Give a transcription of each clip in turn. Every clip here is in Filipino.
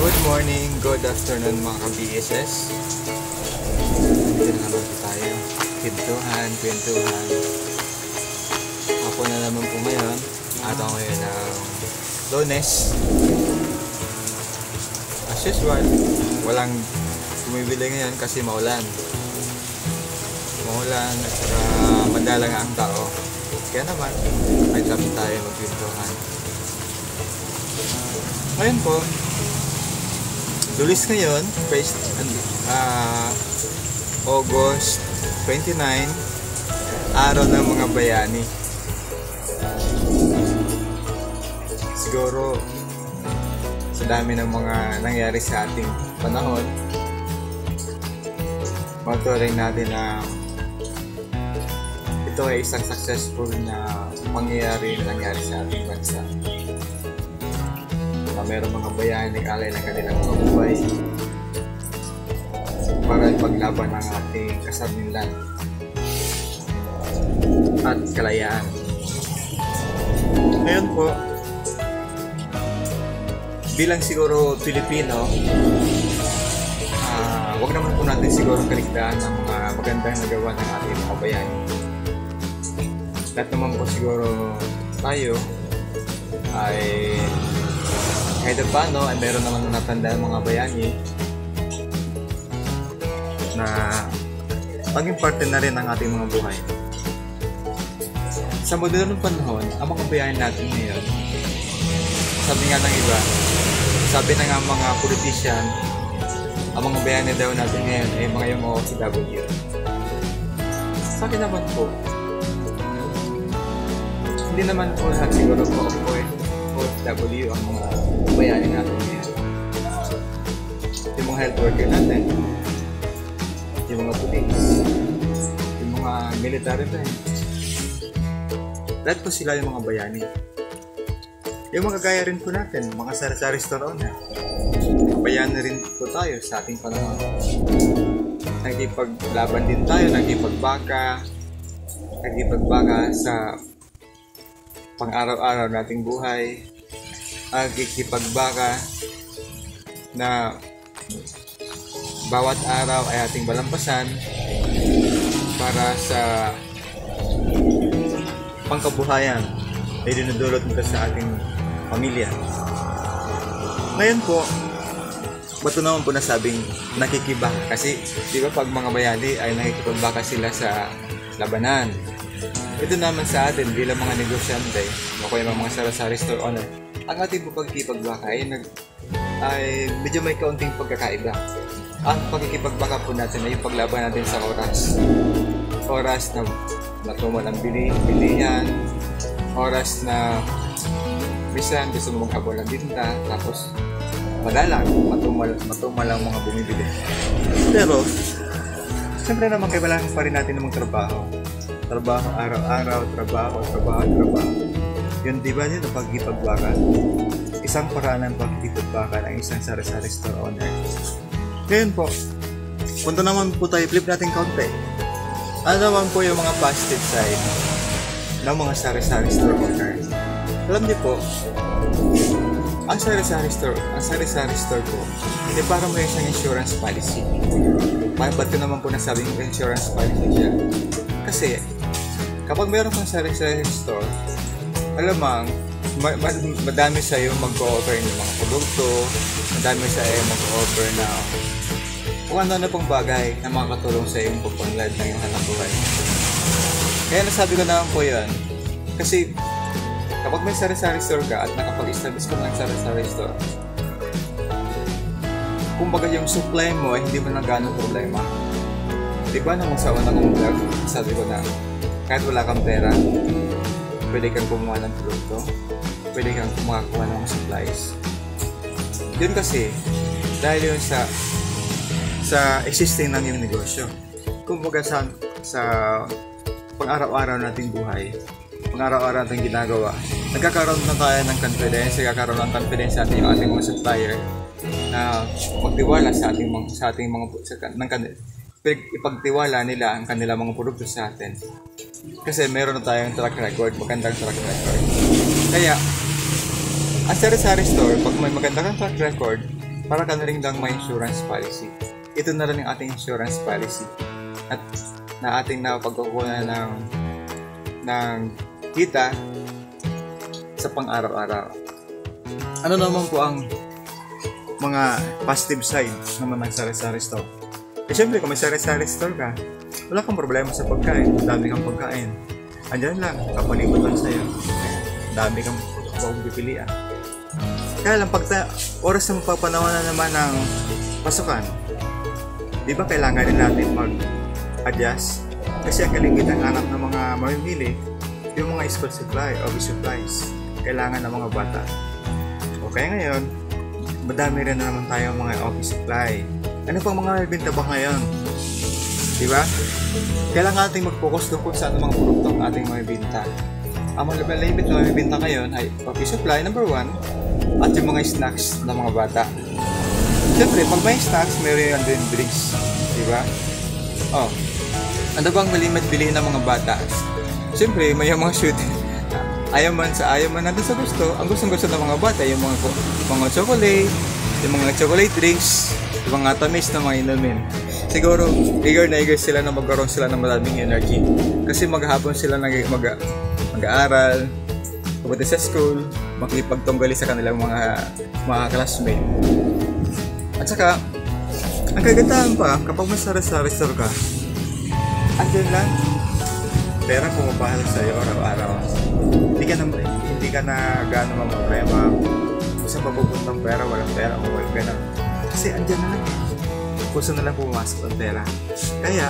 Good morning, good afternoon mga ka-BSS. Dito na naman po tayo. Kwentuhan. Ako na naman po ngayon. At ako ngayon ng Lunes. As usual, walang bumibili ngayon kasi maulan. Maulan at saka madalang ang tao. Kaya naman, ay sabi tayo magkwentuhan. Ngayon po, Lunes ngayon, August 29, araw ng mga bayani. Siguro, sa dami ng mga nangyari sa ating panahon, maturing natin na ito ay isang successful na pangyayari na nangyari sa ating bansa. Mayroong mga bayani alay ng kanilang mga buhay para ipaglaban ang ating kasarinlan at kalayaan. Ngayon po, bilang siguro Pilipino, wag naman po natin siguro kaligtaan ng mga magandang nagawa ng ating mga bayani. Lahat naman po siguro tayo ay kahit paano ay meron naman natandaan mga bayani na maging parte na rin ng ating mga buhay. Sa modernong panahon, ang mga bayani natin ngayon, sabi nga ng iba, sabi na nga mga politician, ang mga bayani daw natin ngayon ay mga yung OFW. Sa akin naman po, hindi naman po lahat siguro po OFW ang mga bayani natin ngayon. Yung mga health worker natin, yung mga police, yung mga military rin. Lahat po sila yung mga bayani. Yung mga gaya rin po natin, mga sari-sari store owner. Bayani rin po tayo sa ating panahon. Nagkipaglaban din tayo, nagkipagbaka sa pang-araw-araw nating buhay. Nagkikipagbaka na bawat araw ay ating balampasan para sa pangkabuhayan ay dinudulot nito sa ating pamilya. Ngayon po, ba't naman po nasabing nakikibaka? Kasi di ba pag mga bayani ay nakikipagbaka sila sa labanan. Ito naman sa atin bilang mga negosyante o kaya mga sari-sari store owner, ang ating pagkikipagbaka ay medyo may kaunting pagkakaiba. Ang pagkikipagbaka po natin ay yung paglaban natin sa oras. Oras na matumal ang bilihan, oras na bisan gusto mo maghabol ng binta, tapos madalang matumal ang mga bumibili. Pero, siyempre naman kailangan pa rin natin ng magtrabaho. Trabaho araw-araw, trabaho. Yun, di ba yun ang pagkikipagbaka? Isang paraan ng pagkikipagbaka ng isang sari-sari store owner. Ngayon po, punta naman po tayo, flip natin kaunti. Ano naman po yung mga positive side ng mga sari-sari store owner? Alam niyo po, ang sari-sari store po, hindi parang may isang insurance policy. Ba't ko naman po nasabing insurance policy siya? Kasi, kapag meron kang sari-sari store, alamang, madami sa'yo mag-o-offer ng mga produkto, madami sa'yo mag-o-offer na kung ano-ano pang bagay na makakatulong sa iyong pagpanglad ng iyong hanap buhay. Kaya nasabi ko naman po yun, kasi kapag may sari-sari store ka at nakapag-establish ka ng sari-sari store, kumbaga yung supply mo ay hindi mo na gano'ng problema. Diba nung sa unang vlog, sabi ko na kahit wala kang pera, pwede kang kumuha ng produkto, pwede kang makakuha ng supplies. Yun kasi, dahil yun sa existing ng yung negosyo. Kumbaga sa pang-araw-araw nating buhay, pang-araw-araw nating ginagawa, nagkakaroon na tayo ng confidence, sa ating yung ating mga supplier na magtiwala sa ating mga ipagtiwala nila ang kanilang mga produkto sa atin. Kasi meron na tayong track record, magandang track record. Kaya, ang sari-sari store, pag may magandang track record, para ka na rin lang may insurance policy. Ito na rin ang ating insurance policy at na ating napagkukunan ng kita sa pang-araw-araw. Ano naman po ang mga positive side naman ng sari-sari store? Siyempre, kung may sari-sari store ka, wala kang problema sa pagkain. Dami kang pagkain. Andyan lang, kapalibot lang sa'yo. Dami kang pagpipilian. Kaya lang, oras na magpapanawan na naman ng pasukan, di ba kailangan din natin mag-adjust? Kasi ang kalimitan hanap ng mga mamimili, yung mga school supply, office supplies, kailangan ng mga bata. O kaya ngayon, madami rin na naman tayo mga office supply. Ano pang mga benta ba ngayon? Di ba? Kailangan natin mag-focus doon kung saan ang mga produkto ang ating mabibenta. Ang mga limit na mabibenta ngayon ay office supply, number 1, at yung mga snacks ng mga bata. Siyempre, pag may snacks, mayroon yan din drinks. Di ba? Oh, ano bang malimit bilihin ng mga bata? Siyempre, may mga shoot. Ayaw man natin sa gusto. Ang gustong-gusto ng mga bata, yung mga chocolate, yung mga chocolate drinks, yung mga tamis na mga inumin. Siguro, eager na eager sila na magkaroon sila ng maraming energy. Kasi maghapon sila mag-aaral, pupunta sa school, makipagtunggali sa kanilang mga classmate. At saka, ang kagandahan pa, kapag may sari-sari store ka, andyan lang, pera pumapahal sa'yo araw-araw. Hindi ka na gano'ng mga problema. Gusto mapupuntang pera, walang pera, o walang pera. Kasi andyan na lang. Gusto na lang pumasok ang pera. Kaya,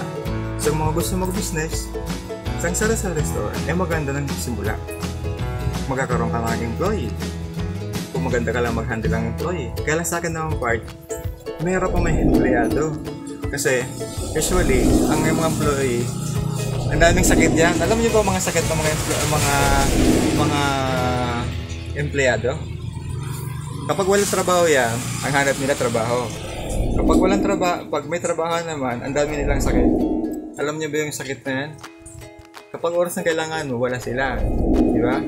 sa mga gusto mag-business, sa sari-sari store, maganda ng simula. Magkakaroon ka ng employee. Kung maganda ka lang mag-handle ng employee. Kaya lang sa akin naman part, mayroon pa may empleyado. Kasi, usually, ang mga employee, ang daming sakit yan. Alam niyo ba mga sakit ng mga empleyado? Kapag walang trabaho yan, ang hanap nila trabaho. Pag may trabaho naman, ang dami nilang sakit. Alam niyo ba yung sakit na yan? Kapag oras na kailangan mo, wala sila. Di ba?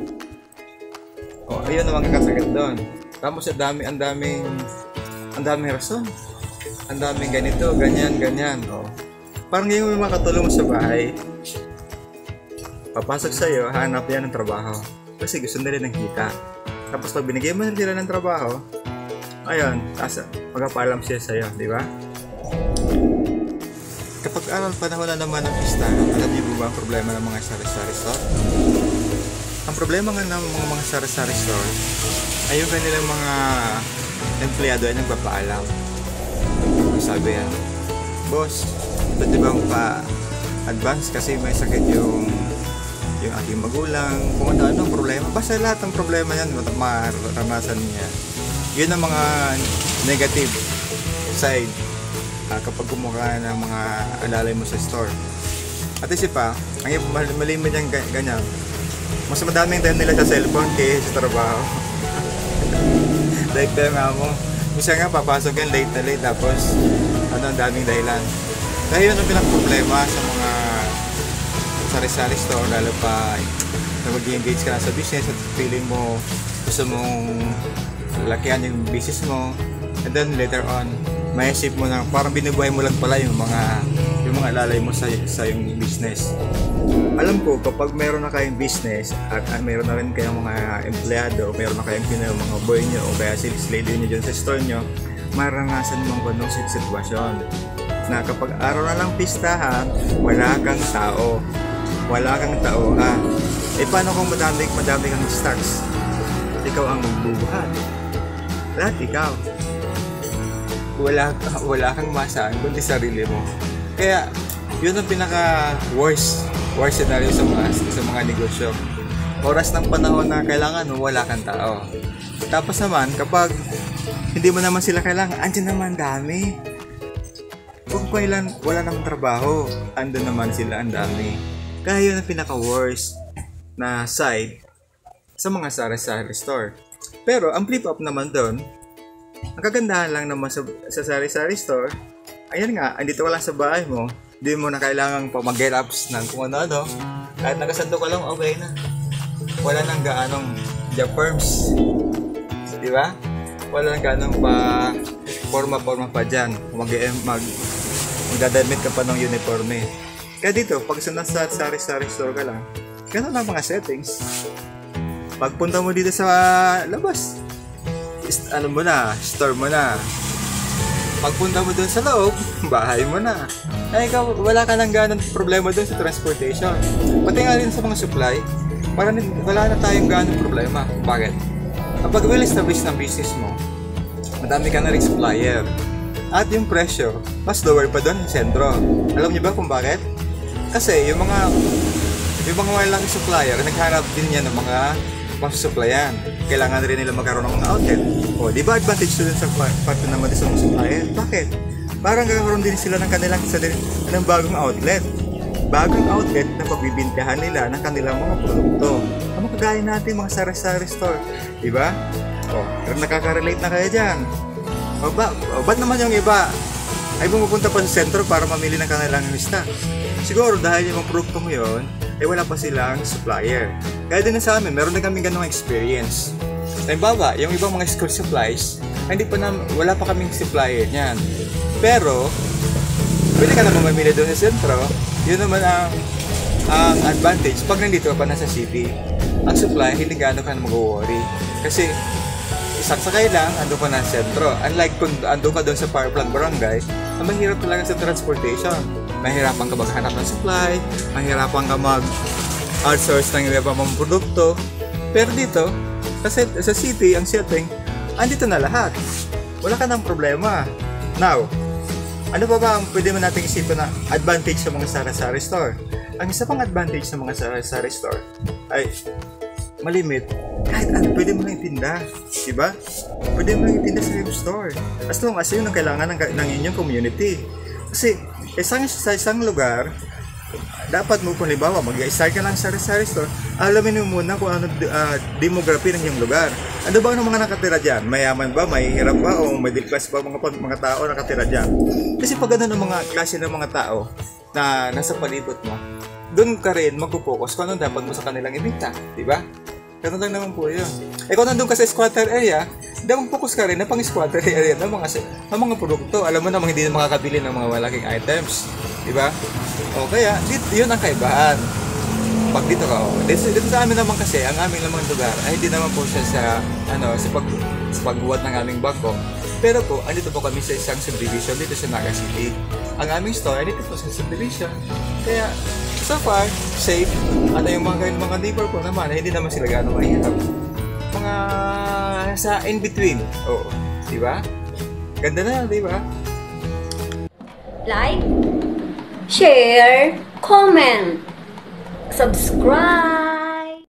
O, ayun naman kakasakit doon. Tapos ang daming rason. Ang daming ganito, ganyan. O, parang yung mga katulong sa bahay, papasok sa'yo, hanap yan ng trabaho. Kasi gusto nila ng kita. Tapos pag binigay mo nila ng trabaho, ayun, magpapaalam siya sa'yo, di ba? Kapag panahon na naman ng pista, alam niyo ba ang problema ng mga sari-sari store? Ang problema nga ng mga sari-sari store ay yung kanilang mga empleyado ay nagpapaalam. Sabi yan, boss, pwede bang pa-advance kasi may sakit yung aking magulang, kung ano-anong problema. Basta lahat ng problema yan, maranasan niya. Yun ang mga negative side kapag kumuha ng mga alalay mo sa store. At isa pa, ang malimit yung ganyan, mas madaming time nila sa cellphone kaysa sa trabaho. Like nga mo, minsan nga papasok yan late na late, tapos ang daming dahilan. Kaya yun ang pinaka-problema sa mga sari-sari store, lalo pa na mag-engage ka na sa business at feeling mo gusto mong lakihan yung business mo, and then later on maisip mo na parang binubuhay mo lang pala yung mga lalay mo sa yung business. Alam ko, kapag meron na kayong business at meron na rin kayong mga empleyado, meron na kayong mga boy nyo o kaya sales lady nyo dyan sa store nyo, maranasan mong ganong sitwasyon na kapag araw na lang pistahan, wala kang tao ha. Paano kung madami kang stocks? Ikaw ang magbubuhat. Lahat ikaw. Wala kang masaan kundi sarili mo. Kaya yun ang pinaka worst scenario sa mga negosyo. Oras ng panahon na kailangan mo, wala kang tao. Tapos naman, kapag hindi mo naman sila kailangan, andyan naman dami. Kung kailan wala nang trabaho, andun naman sila, ang dami. Kaya yun ang pinaka-worst na side sa mga sari-sari store. Pero ang flip-up naman doon, ang kagandahan lang naman sa sari-sari store, ayan nga, andito ka lang sa bahay mo, hindi mo na kailangan pa mag-get-ups ng kung ano-ano. Kahit nakasando ka lang, okay na. Wala nang gaanong job firms. Di ba? Wala nang gaanong forma-forma pa dyan. Magdadamit ka pa ng uniforme. Kaya dito, pag nasa sari-sari store ka lang, ganun lang mga settings. Pagpunta mo dito sa labas, ano mo na, store mo na. Pagpunta mo dun sa loob, bahay mo na. Ay, ikaw, wala ka nang ganun problema dun sa transportation. Pati nga rin sa mga supply, wala na tayong ganun problema. Bakit? Kapag well-established ng business mo, madami ka na rin supplier. At yung presyo, mas lower pa doon sa sentro. Alam niyo ba kung bakit? Kasi yung mga malaking supplier, naghanap din yan ng mga pang-supplyan. Kailangan rin nila magkaroon ng mga outlet. O, di ba advantage doon sa part naman din sa mga supplier? Bakit? Parang kakaroon din sila ng kanilang ng bagong outlet. Bagong outlet na pagbibintahan nila ng kanilang mga produkto. Ang kagaya natin mga sari-sari store. Di ba? O, nakaka-relate na kayo dyan. O, ba't naman yung iba ay pumupunta pa sa sentro para mamili ng kanilang stock? Siguro dahil yung mga produkto mo yun, wala pa silang supplier. Kaya din sa amin, meron na kami ganong experience. Halimbawa, yung ibang mga school supplies, wala pa kaming supplier niyan. Pero, pwede ka naman mamili doon sa sentro. Yun naman ang advantage pag nandito ka pa na sa city. Ang supply, hindi gaano ka na mag-worry. Kasi, saksakay lang, ando ka na sa sentro. Unlike kung ando ka doon sa power plant barangay, na mahirap talaga sa transportation. Mahirapan ka maghanap ng supply, mahirapan ka mag-outsource ng iba pang produkto. Pero dito, kasi sa city, ang setting, andito na lahat. Wala ka ng problema. Now, ano ba ang pwede mo nating isipin na advantage sa mga sari-sari store? Ang isa pang advantage sa mga sari-sari store ay malimit. Kahit ano, pwede mo lang itinda. Diba? Pwede mo lang itinda sa web store. As long as yun ang kailangan ng inyong community. Kasi, sa isang lugar, dapat mo kung halimbawa, mag-i-start ka lang sa sari-sari store, alamin mo muna kung ano demography ng iyong lugar. Ano ba ang mga nakatira dyan? Mayaman ba? Mahihirap ba? O middle class ba mga tao nakatira dyan? Kasi pag ganun ang mga klase ng mga tao na nasa palibot mo, doon ka rin magpo-focus kung ano dapat mo sa kanilang ibita. Diba? Ganun lang naman po yun. Kung nandun ka sa squatter area, mag-focus ka rin na pang-squatter area ng mga produkto. Alam mo namang hindi na makakabili ng mga malaking items. Diba? O kaya, yun ang kaibahan. Pag dito ka, dito sa amin naman kasi, ang aming lamang lugar, ay hindi naman po siya sa pagbuhat ng aming bangko. Pero po, andito po kami sa isang subdivision dito sa Naga City. Ang aming store ay dito po sa subdivision. Kaya, so far, safe. At yung mga neighbor po naman, hindi naman sila gano'ng mahirap. Mga sa in-between. Oo. Diba? Ganda na, diba? Like, share, comment, subscribe.